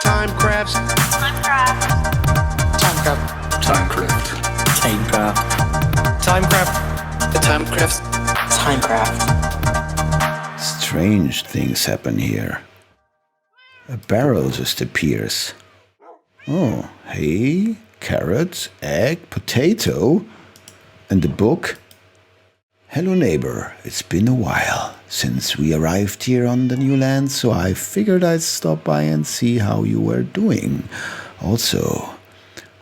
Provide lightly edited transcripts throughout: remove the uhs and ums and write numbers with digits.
TimeCraft. Strange things happen here. A barrel just appears. Oh, hay, carrot, egg, potato, and a book. Hello neighbor, it's been a while since we arrived here on the new land, so I figured I'd stop by and see how you were doing. Also,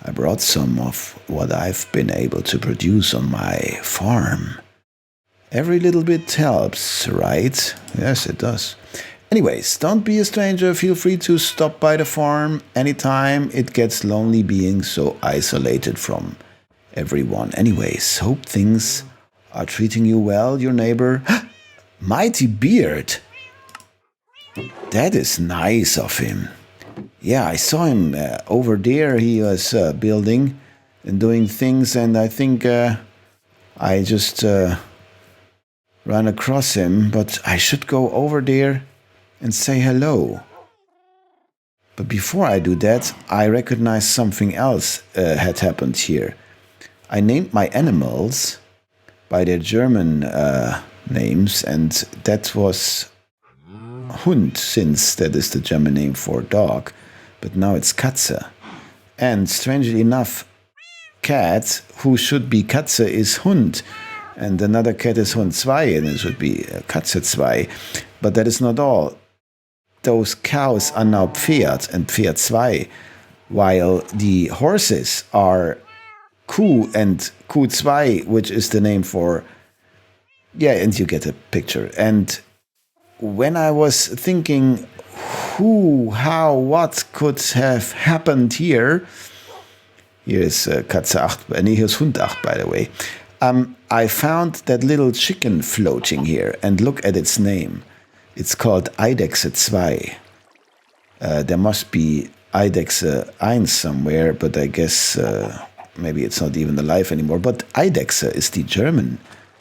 I brought some of what I've been able to produce on my farm. Every little bit helps, right? Yes, it does. Anyways, don't be a stranger. Feel free to stop by the farm anytime. It gets lonely being so isolated from everyone. Anyways, hope things are treating you well, your neighbor. Mighty beard. That is nice of him. Yeah, I saw him over there. He was building and doing things, and I think I just ran across him, but I should go over there and say hello. But before I do that, I recognize something else had happened here. I named my animals by their German names, and that was Hund, since that is the German name for dog, but now it's Katze. And strangely enough, cat, who should be Katze, is Hund, and another cat is Hund 2, and it should be Katze 2. But that is not all. Those cows are now Pferd and Pferd 2, while the horses are Kuh and Kuh 2, which is the name for... Yeah, and you get a picture. And when I was thinking who, how, what could have happened here... Here's Katze 8, here's Hund 8, by the way. I found that little chicken floating here, and look at its name. It's called Eidechse 2. There must be Eidechse 1 somewhere, but I guess maybe it's not even alive anymore. But Eidechse is the German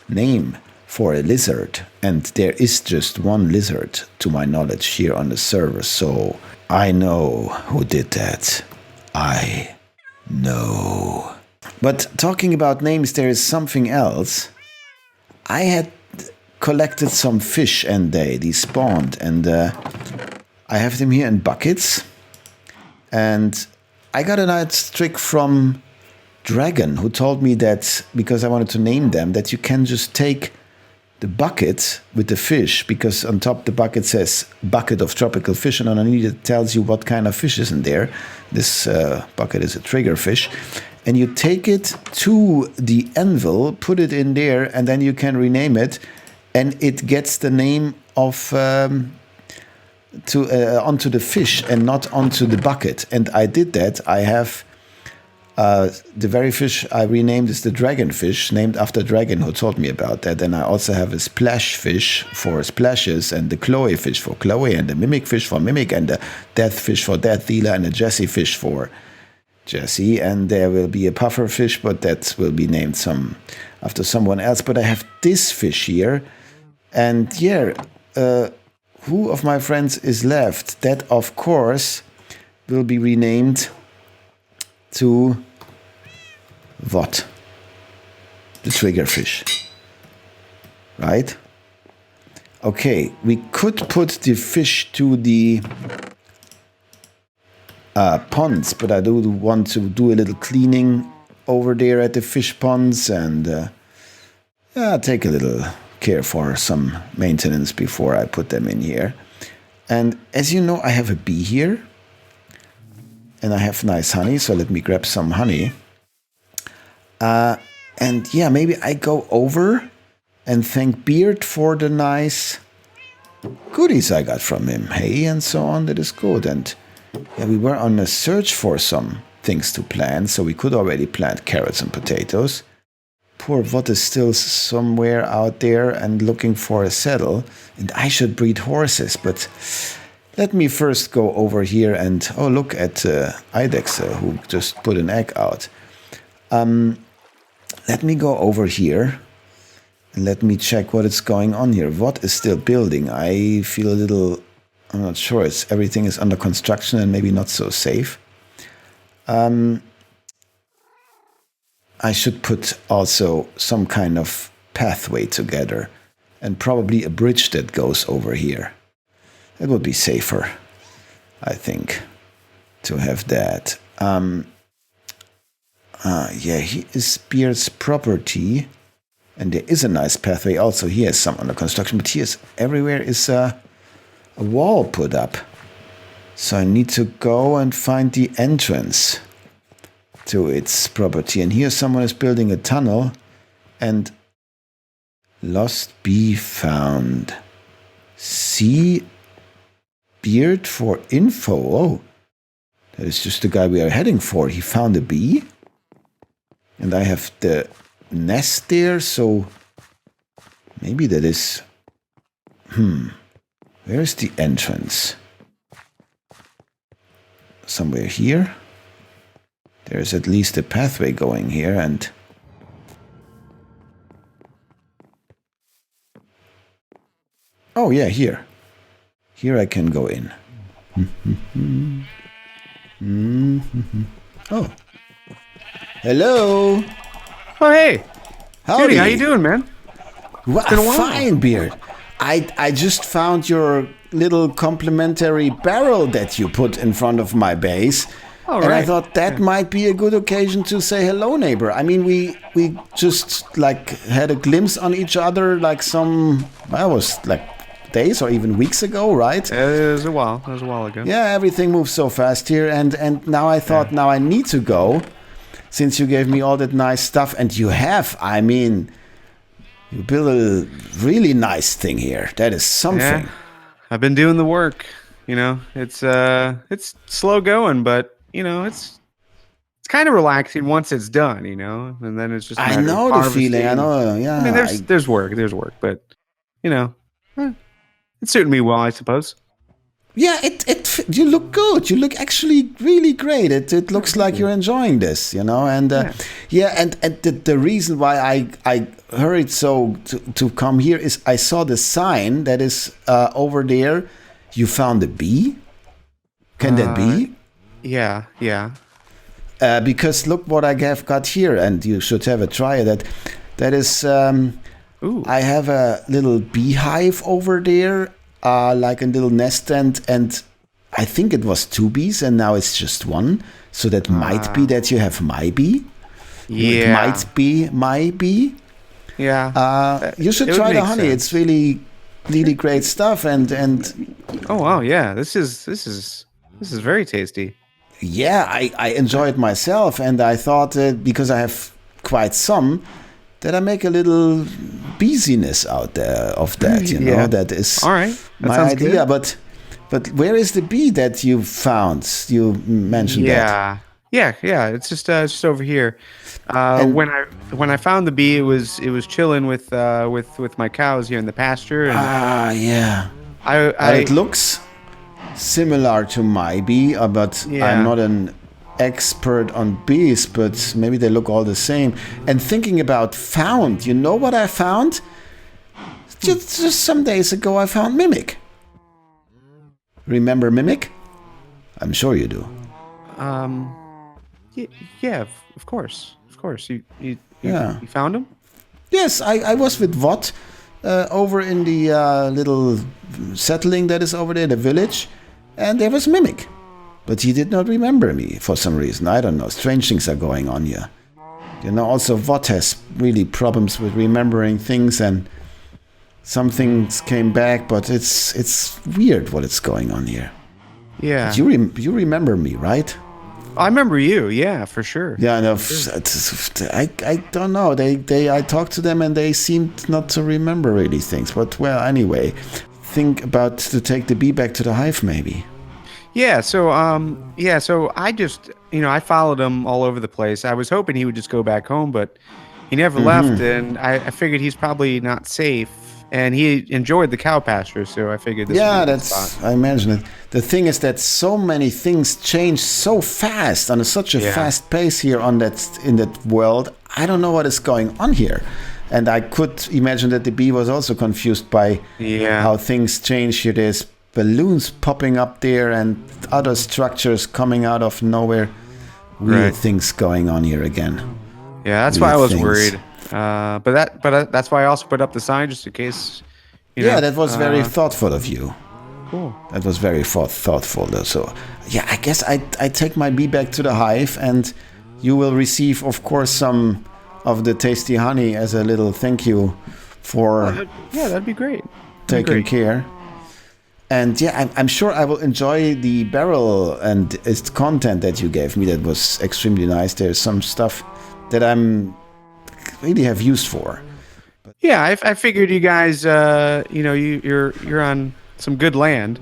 name for a lizard, and there is just one lizard, to my knowledge, here on the server, so I know who did that. I know. But talking about names, there is something else. I had collected some fish, and they despawned, and I have them here in buckets. And I got a nice trick from Dragon, who told me that, because I wanted to name them, that you can just take the bucket with the fish, because on top the bucket says bucket of tropical fish, and underneath it tells you what kind of fish is in there. This bucket is a trigger fish. And you take it to the anvil, put it in there, and then you can rename it, and it gets the name of onto the fish and not onto the bucket. And I did that. I have the very fish I renamed is the dragonfish, named after Dragon, who told me about that. And I also have a splash fish for splashes, and the Chloe fish for Chloe, and the mimic fish for mimic, and the death fish for death dealer, and the Jessie fish for Jessie. And there will be a puffer fish, but that will be named after someone else. But I have this fish here, and yeah, who of my friends is left? That, of course, will be renamed to what? The triggerfish. Right? Okay, we could put the fish to the ponds, but I do want to do a little cleaning over there at the fish ponds, and take a little care for some maintenance before I put them in here. And as you know, I have a bee here, and I have nice honey, so let me grab some honey. And yeah, maybe I go over and thank Beard for the nice goodies I got from him. Hay and so on, that is good. And yeah, we were on a search for some things to plant, so we could already plant carrots and potatoes. Poor Vot is still somewhere out there and looking for a saddle, and I should breed horses, but let me first go over here and, oh, look at Eidechse, who just put an egg out. Let me go over here and let me check what is going on here. Vot is still building. I feel a little I'm not sure. Everything is under construction and maybe not so safe. I should put also some kind of pathway together and probably a bridge that goes over here. It would be safer, I think, to have that. Yeah, he is Beard's property. And there is a nice pathway. Also, he has some under construction. But everywhere is a wall put up. So I need to go and find the entrance to its property. And here someone is building a tunnel. And lost bee found. See Beard for info. Oh, that is just the guy we are heading for. He found a bee. And I have the nest there, so maybe that is... Where's the entrance? Somewhere here? There's at least a pathway going here, and... Oh yeah, here. Here I can go in. Oh. Hello. Oh, hey. Howdy. Tootee, how you doing, man? Well, been a while. fine, Beard. I just found your little complimentary barrel that you put in front of my base. All and I right. thought that might be a good occasion to say hello, neighbor. I mean, we just like had a glimpse on each other like was like days or even weeks ago, right? It was a while. It was a while ago. Yeah, everything moves so fast here, and now I thought now I need to go, since you gave me all that nice stuff, and you have, I mean, you built a really nice thing here. That is something. Yeah. I've been doing the work. You know, it's slow going, but you know, it's kind of relaxing once it's done. You know, and then it's just. A I matter of know the harvesting. feeling. I know. Yeah. I mean, there's work, but you know, it's suiting me well, I suppose. Yeah, you look good. You look actually really great. It looks like you're enjoying this, you know. And and the reason why I hurried so to come here is I saw the sign that is over there. You found a bee. Can that be? Yeah. Because look what I have got here, and you should have a try of that. That is, I have a little beehive over there. Like a little nest, and I think it was 2 bees, and now it's just 1. So that might be that you have my bee. Yeah. It might be my bee. Yeah. You should It would try the make honey. sense. It's really, really great stuff, and Oh wow, yeah. This is very tasty. yeah, I enjoy it myself, and I thought because I have quite some, that I make a little beesiness out there of that, you know. Yeah. That is All right. That my sounds idea. good. But where is the bee that you found? You mentioned that. Yeah. It's just over here. And- When I found the bee, it was chilling with my cows here in the pasture. And Yeah. I It looks similar to my bee, but Yeah. I'm not an expert on bees, but maybe they look all the same. And thinking about found, you know what I found? Just some days ago, I found Mimic. Remember Mimic? I'm sure you do. yeah, of course. You found him? Yes, I was with Vought over in the little settling that is over there, the village, and there was Mimic. But he did not remember me for some reason. I don't know. Strange things are going on here. You know, also Vought has really problems with remembering things, and some things came back, but it's weird what is going on here. Yeah. But you remember me, right? I remember you. Yeah, for sure. Yeah, no, I don't know. I talked to them and they seemed not to remember really things. But well, anyway, think about to take the bee back to the hive, maybe. Yeah, so I just, I followed him all over the place. I was hoping he would just go back home, but he never left, and I figured he's probably not safe. And he enjoyed the cow pasture, so I figured this would be a good spot. I imagine it. The thing is that so many things change so fast on such a fast pace here in that world. I don't know what is going on here. And I could imagine that the bee was also confused by how things change here. There's balloons popping up there and other structures coming out of nowhere. Weird things going on here again. Yeah, that's why I was worried. But that's why I also put up the sign just in case. That was very thoughtful of you. Cool. That was very thoughtful. So, yeah, I guess I take my bee back to the hive, and you will receive, of course, some of the tasty honey as a little thank you for. That'd be great. Taking care. And yeah, I'm sure I will enjoy the barrel and its content that you gave me. That was extremely nice. There's some stuff that I'm really have used for. Yeah, I figured you guys, you're on some good land,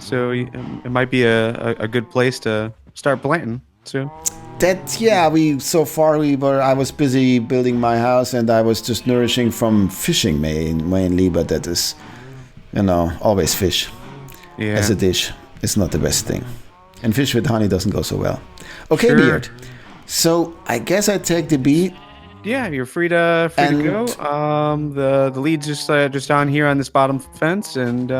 so it might be a good place to start planting. So I was busy building my house, and I was just nourishing from fishing mainly. But that is, always fish as a dish. It's not the best thing, and fish with honey doesn't go so well. Okay, sure. Beard. So I guess I take the bee. Yeah, you're free to go. The lead's just on here on this bottom fence, and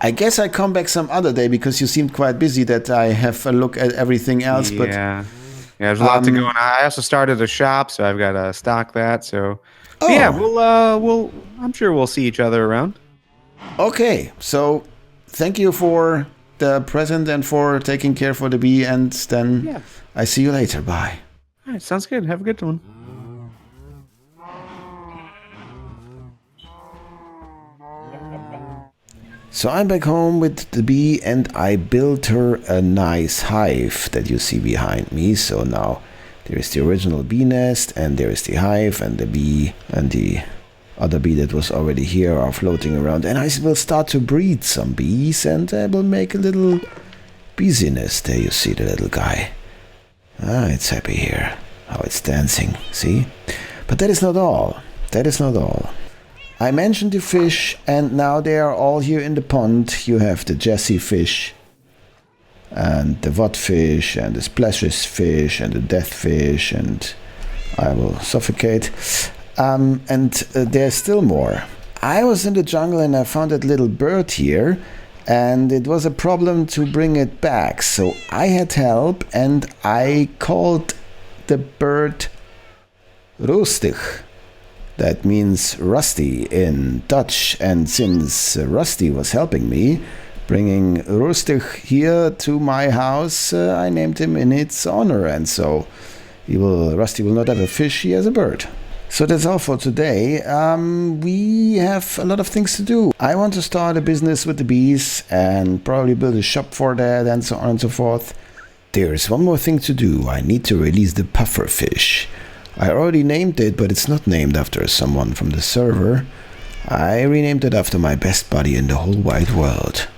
I guess I come back some other day because you seemed quite busy. That I have a look at everything else. Yeah, but there's a lot to go on. I also started a shop, so I've got to stock that. So I'm sure we'll see each other around. Okay, so thank you for the present and for taking care for the bee, and then I see you later. Bye. All right, sounds good. Have a good one. So I'm back home with the bee, and I built her a nice hive that you see behind me. So now there is the original bee nest, and there is the hive, and the bee and the other bee that was already here are floating around. And I will start to breed some bees, and I will make a little beesy nest. There you see the little guy. It's happy here. How it's dancing, see? But that is not all. I mentioned the fish, and now they are all here in the pond. You have the Jessie fish, and the vodfish, and the splashes fish, and the death fish, and I will suffocate. And there's still more. I was in the jungle, and I found that little bird here, and it was a problem to bring it back. So I had help, and I called the bird Rustig. That means rusty in Dutch. And since Rusty was helping me, bringing Rustig here to my house, I named him in its honor. And so Rusty will not have a fish, he has a bird. So that's all for today. We have a lot of things to do. I want to start a business with the bees and probably build a shop for that and so on and so forth. There's one more thing to do. I need to release the puffer fish. I already named it, but it's not named after someone from the server. I renamed it after my best buddy in the whole wide world.